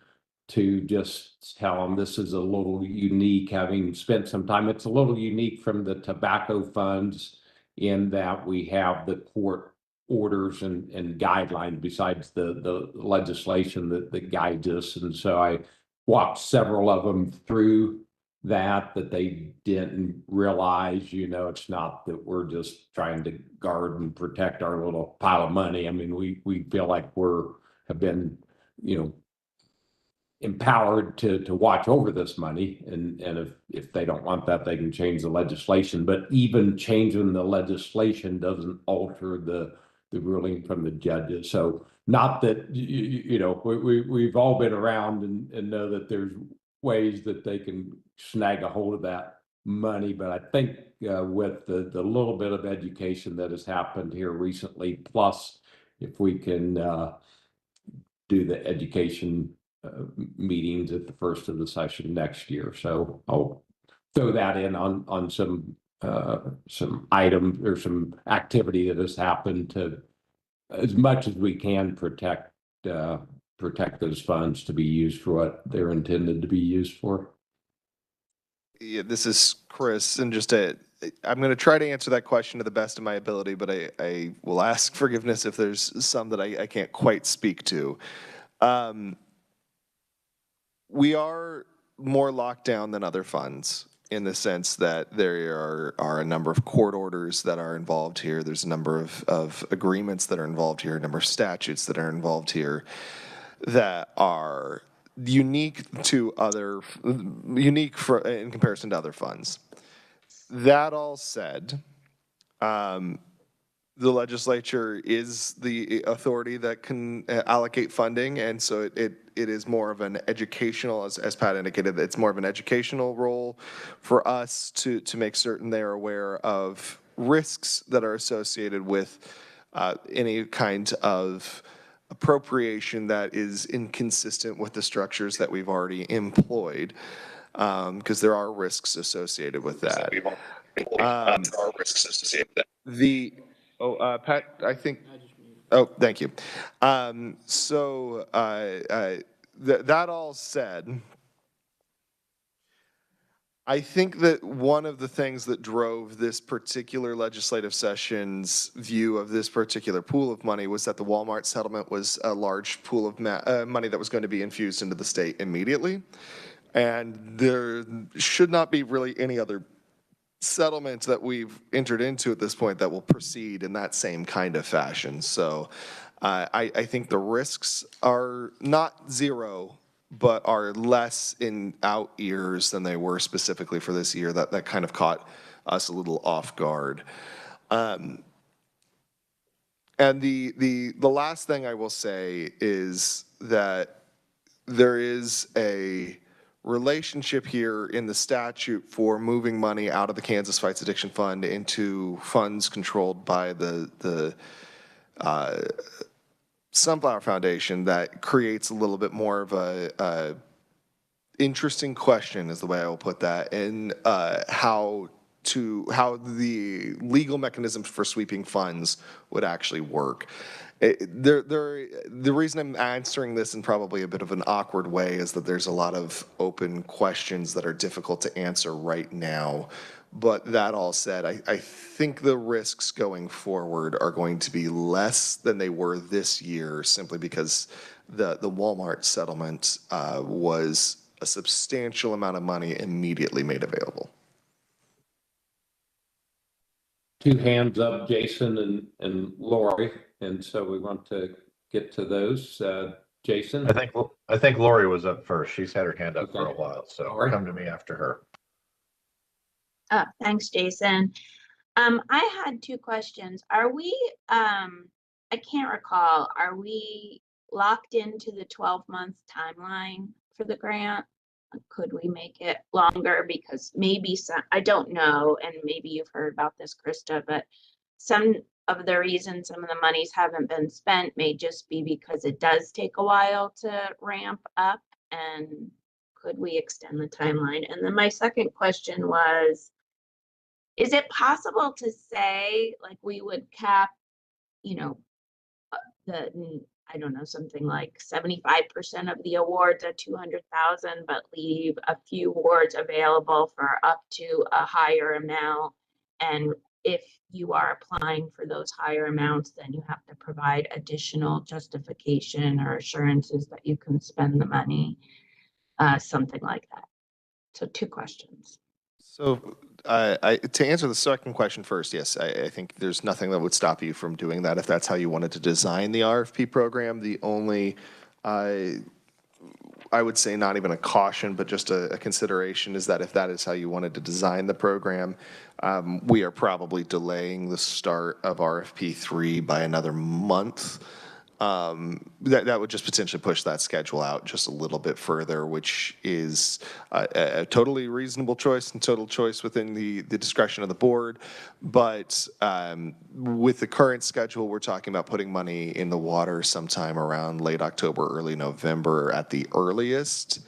to just tell them this is a little unique, having spent some time. It's a little unique from the tobacco funds in that we have the court orders and guidelines besides the legislation that guides us. And so I walked several of them through that they didn't realize, it's not that we're just trying to guard and protect our little pile of money. I mean, we feel like have been, empowered to watch over this money. And if they don't want that, they can change the legislation. But even changing the legislation doesn't alter the ruling from the judges. So not that, we've all been around and know that there's ways that they can snag a hold of that money. But I think with the little bit of education that has happened here recently, plus if we can do the education meetings at the first of the session next year. So I'll throw that in on some item or some activity that has happened to, as much as we can, protect those funds to be used for what they're intended to be used for. Yeah, this is Chris, and I'm going to try to answer that question to the best of my ability, but I will ask forgiveness if there's some that I can't quite speak to. We are more locked down than other funds in the sense that there are a number of court orders that are involved here. There's a number of agreements that are involved here, a number of statutes that are involved here that are unique in comparison to other funds. That all said, the legislature is the authority that can allocate funding, and so it is more of an educational, as Pat indicated, it's more of an educational role for us to make certain they are aware of risks that are associated with any kind of appropriation that is inconsistent with the structures that we've already employed, because there are risks associated with that. Pat, I think. Oh, thank you. That all said, I think that one of the things that drove this particular legislative session's view of this particular pool of money was that the Walmart settlement was a large pool of money that was going to be infused into the state immediately. And there should not be really any other settlement that we've entered into at this point that will proceed in that same kind of fashion. So I think the risks are not zero, but are less in out years than they were specifically for this year. That kind of caught us a little off guard. And the last thing I will say is that there is a relationship here in the statute for moving money out of the Kansas Fights Addiction Fund into funds controlled by the Sunflower Foundation that creates a little bit more of a interesting question, is the way I will put that, in how the legal mechanisms for sweeping funds would actually work. The reason I'm answering this in probably a bit of an awkward way is that there's a lot of open questions that are difficult to answer right now. But that all said, I think the risks going forward are going to be less than they were this year, simply because the Walmart settlement was a substantial amount of money immediately made available. Two hands up, Jason and Lori, and so we want to get to those. Jason? I think Lori was up first. She's had her hand up for a Okay. while, so Lori? come to me after her. Thanks, Jason. I had two questions. Are we, I can't recall, are we locked into the 12-month timeline for the grant? Could we make it longer? Because maybe some, I don't know, and maybe you've heard about this, Krista, but some of the reasons some of the monies haven't been spent may just be because it does take a while to ramp up. And could we extend the timeline? And then my second question was, is it possible to say, like, we would cap, you know, I don't know, something like 75% of the awards at 200,000, but leave a few awards available for up to a higher amount? And if you are applying for those higher amounts, then you have to provide additional justification or assurances that you can spend the money, something like that. So two questions. So to answer the second question first, yes, I think there's nothing that would stop you from doing that if that's how you wanted to design the RFP program. The only, I would say not even a caution, but just a consideration is that if that is how you wanted to design the program, we are probably delaying the start of RFP 3 by another month. That would just potentially push that schedule out just a little bit further, which is a totally reasonable choice and total choice within the discretion of the board. But with the current schedule, we're talking about putting money in the water sometime around late October, early November at the earliest.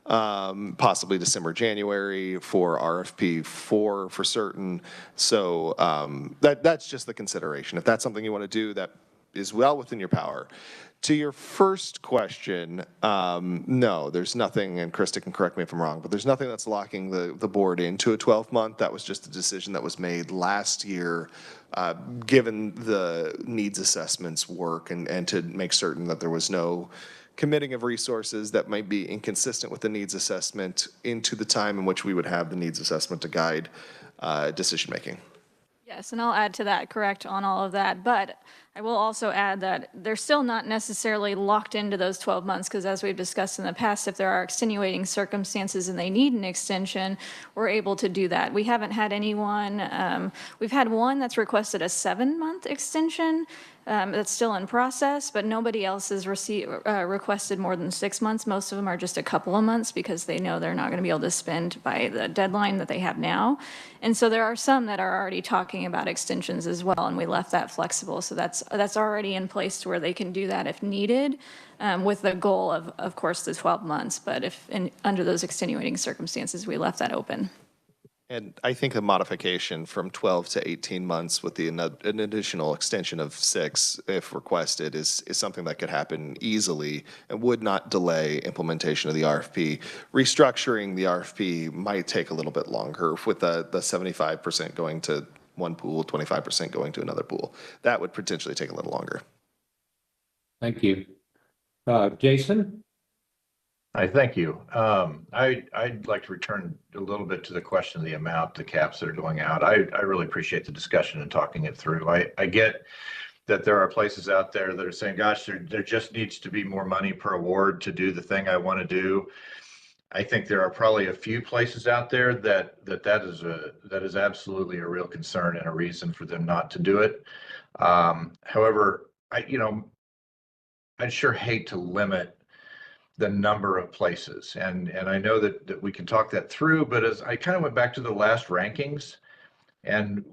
Possibly December, January for RFP 4 for certain. So that's just the consideration. If that's something you want to do, that is well within your power. To your first question, no, there's nothing, and Krista can correct me if I'm wrong, but there's nothing that's locking the board into a 12-month. That was just a decision that was made last year, given the needs assessments work and to make certain that there was no committing of resources that might be inconsistent with the needs assessment into the time in which we would have the needs assessment to guide decision making. Yes, and I'll add to that, correct on all of that. But I will also add that they're still not necessarily locked into those 12 months, because as we've discussed in the past, if there are extenuating circumstances and they need an extension, we're able to do that. We haven't had anyone, we've had one that's requested a 7-month extension. That's still in process, but nobody else has requested more than 6 months. Most of them are just a couple of months because they know they're not going to be able to spend by the deadline that they have now. And so there are some that are already talking about extensions as well, and we left that flexible. So that's already in place to where they can do that if needed, with the goal of course, the 12 months. But if under those extenuating circumstances, we left that open. And I think a modification from 12 to 18 months with an additional extension of 6, if requested, is something that could happen easily and would not delay implementation of the RFP. Restructuring the RFP might take a little bit longer with the 75% going to one pool, 25% going to another pool. That would potentially take a little longer. Thank you. Jason? Thank you. I'd like to return a little bit to the question of the amount, the caps that are going out. I really appreciate the discussion and talking it through. I get that there are places out there that are saying, gosh, there just needs to be more money per award to do the thing I want to do. I think there are probably a few places out there that is absolutely a real concern and a reason for them not to do it. However, I'd sure hate to limit the number of places. And I know that we can talk that through, but as I kind of went back to the last rankings, and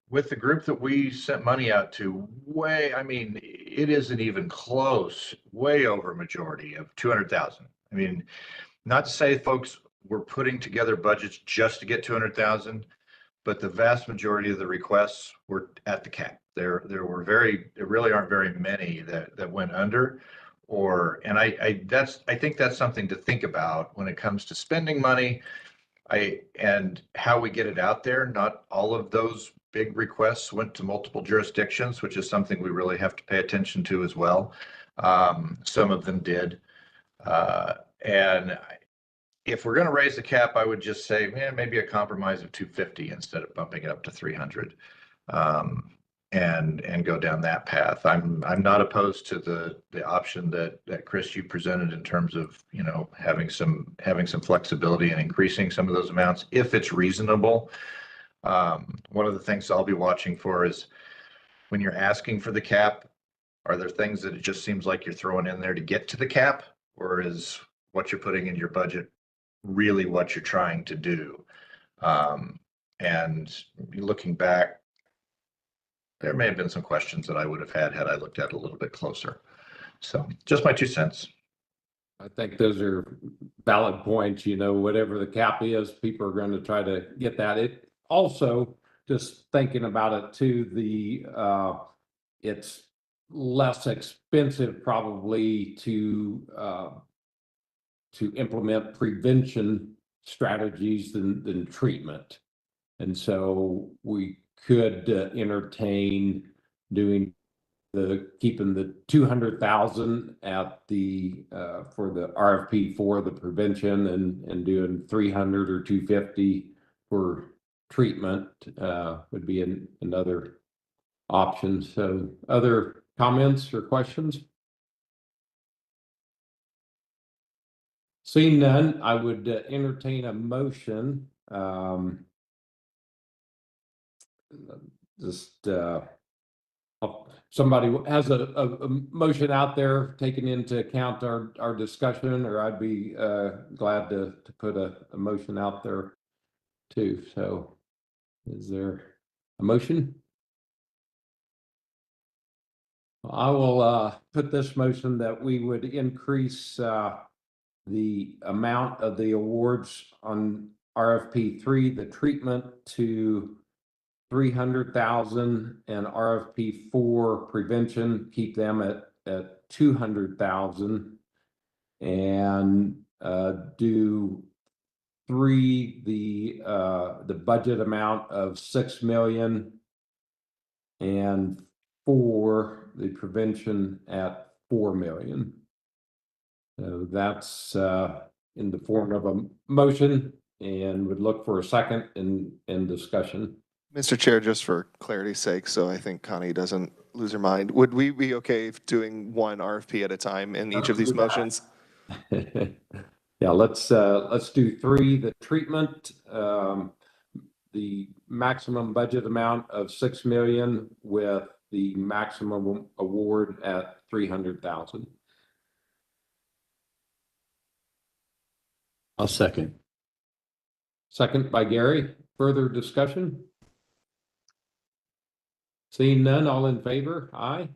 with the group that we sent money out to, it isn't even close, way over majority of 200,000. I mean, not to say folks were putting together budgets just to get 200,000, but the vast majority of the requests were at the cap. There really aren't very many that went under. I think that's something to think about when it comes to spending money, and how we get it out there. Not all of those big requests went to multiple jurisdictions, which is something we really have to pay attention to as well. Some of them did. And if we're going to raise the cap, I would just say, maybe a compromise of 250 instead of bumping it up to 300. And go down that path. I'm not opposed to the option that Chris, you presented in terms of, having some flexibility and increasing some of those amounts if it's reasonable. One of the things I'll be watching for is when you're asking for the cap, are there things that it just seems like you're throwing in there to get to the cap, or is what you're putting in your budget really what you're trying to do? And looking back, there may have been some questions that I would have had I looked at it a little bit closer. So just my 2 cents. I think those are valid points. Whatever the cap is, people are going to try to get that. It also, just thinking about it too, it's less expensive probably to implement prevention strategies than treatment. And so we could entertain keeping the 200,000 at for the RFP for the prevention, and doing 300 or 250 for treatment would be another option. So other comments or questions? Seeing none, I would entertain a motion. Somebody has a motion out there taking into account our discussion, or I'd be glad to put a motion out there too. So is there a motion? I will put this motion that we would increase the amount of the awards on RFP 3, the treatment, to 300,000, and RFP 4 prevention, keep them at 200,000, and do 3 the budget amount of 6 million, and 4 the prevention at 4 million. So that's in the form of a motion, and would look for a second in discussion. Mr. Chair, just for clarity's sake, so I think Connie doesn't lose her mind, would we be okay doing one RFP at a time in each of these motions? Yeah, let's do 3, the treatment, the maximum budget amount of 6 million with the maximum award at 300,000. I'll second. Second by Gary. Further discussion? Seeing none, all in favor? Aye.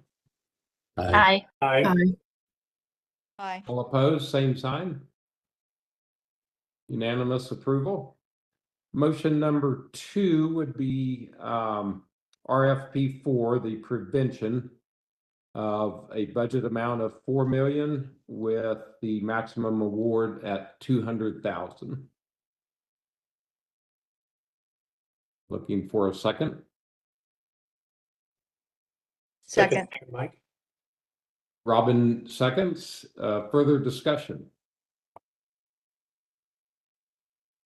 Aye. Aye. Aye. All opposed, same sign. Unanimous approval. Motion number 2 would be RFP for the prevention of a budget amount of 4 million with the maximum award at 200,000. Looking for a second. Second. Mike? Robin seconds. Further discussion?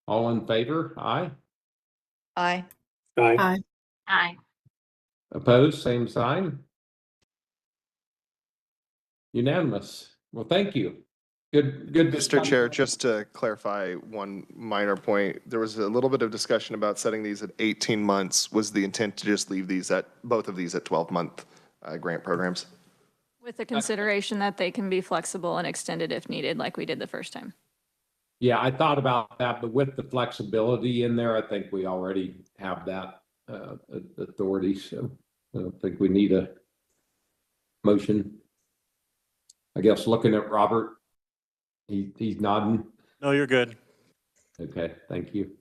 All in favor? Aye. Aye. Aye. Aye. Aye. Opposed? Same sign. Unanimous. Well, thank you. Good. Mr. discussion. Chair, just to clarify one minor point, there was a little bit of discussion about setting these at 18 months. Was the intent to just leave these at, both of these at 12-month grant programs? With the consideration that they can be flexible and extended if needed, like we did the first time. Yeah, I thought about that, but with the flexibility in there, I think we already have that authority. So I don't think we need a motion. I guess looking at Robert, he's nodding. No, you're good. Okay, thank you.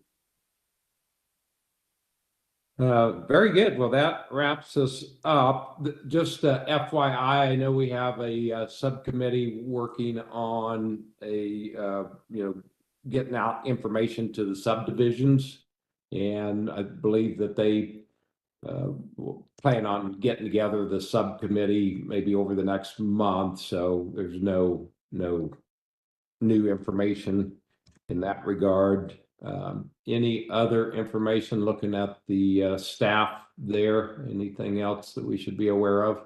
Very good. Well, that wraps us up. Just FYI, I know we have a subcommittee working on a getting out information to the subdivisions, and I believe that they will plan on getting together the subcommittee maybe over the next month. So there's no new information in that regard. Any other information looking at the staff there? Anything else that we should be aware of?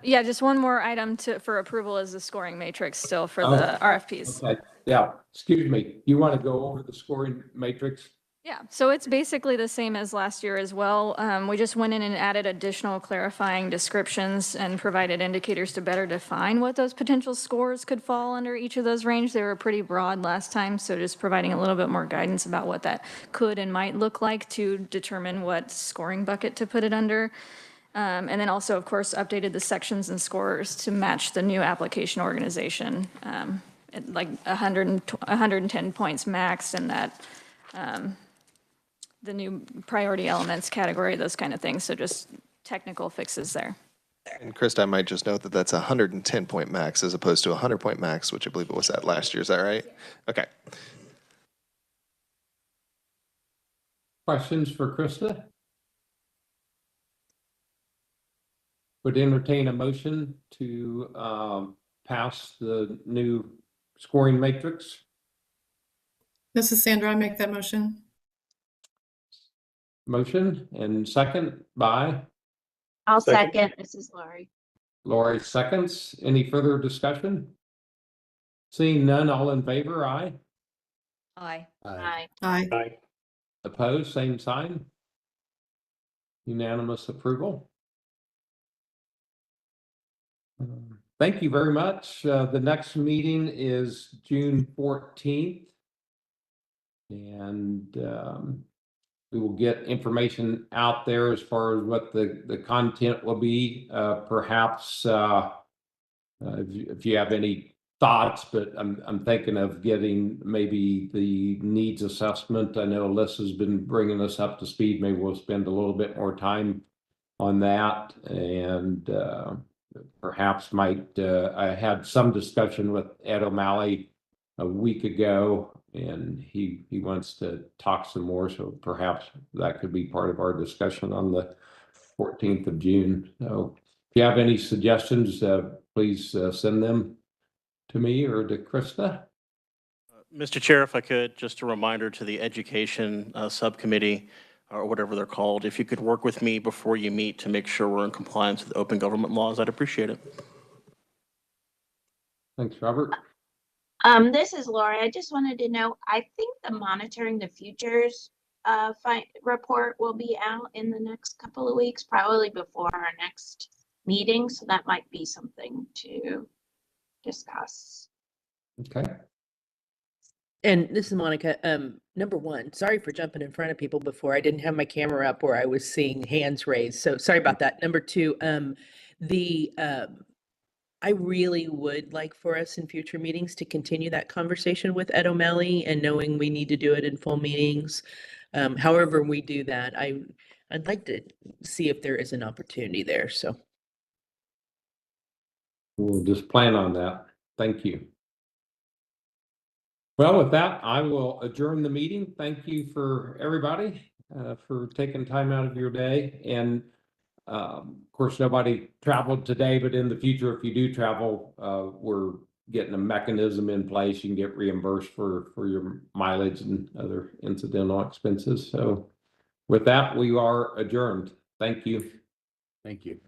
Yeah, just one more item for approval is the scoring matrix still for the RFPs. Okay. Yeah, excuse me. You want to go over the scoring matrix? Yeah, so it's basically the same as last year as well. We just went in and added additional clarifying descriptions and provided indicators to better define what those potential scores could fall under each of those ranges. They were pretty broad last time, so just providing a little bit more guidance about what that could and might look like to determine what scoring bucket to put it under. And then also, of course, updated the sections and scores to match the new application organization, like 110 points max, and that the new priority elements category, those kind of things. So just technical fixes there. And Krista, I might just note that that's a 110-point max as opposed to a 100-point max, which I believe it was at last year. Is that right? Okay. Questions for Krista? Would entertain a motion to pass the new scoring matrix. This is Sandra. I make that motion. Motion and second by I'll Second. second. This is Lori. Lori seconds. Any further discussion? Seeing none, all in favor, aye. Aye. Aye. Aye. Aye. Opposed, same sign. Unanimous approval. Thank you very much. The next meeting is June 14th. And we will get information out there as far as what the content will be. Perhaps if you have any thoughts, but I'm thinking of getting maybe the needs assessment. I know Alyssa's been bringing us up to speed. Maybe we'll spend a little bit more time on that, and perhaps might. I had some discussion with Ed O'Malley a week ago, and he wants to talk some more. So perhaps that could be part of our discussion on the 14th of June. So if you have any suggestions, please send them to me or to Krista. Mr. Chair, if I could, just a reminder to the Education Subcommittee, or whatever they're called, if you could work with me before you meet to make sure we're in compliance with open government laws, I'd appreciate it. Thanks, Robert. This is Lori. I just wanted to know, I think the Monitoring the Futures report will be out in the next couple of weeks, probably before our next meeting. So that might be something to discuss. Okay. And this is Monica. Number one, sorry for jumping in front of people before. I didn't have my camera up where I was seeing hands raised. So sorry about that. Number two, I really would like for us in future meetings to continue that conversation with Ed O'Malley, and knowing we need to do it in full meetings, However we do that, I'd like to see if there is an opportunity there, so. We'll just plan on that. Thank you. Well, with that, I will adjourn the meeting. Thank you for everybody for taking time out of your day. And of course, nobody traveled today, but in the future, if you do travel, we're getting a mechanism in place. You can get reimbursed for your mileage and other incidental expenses. So with that, we are adjourned. Thank you. Thank you.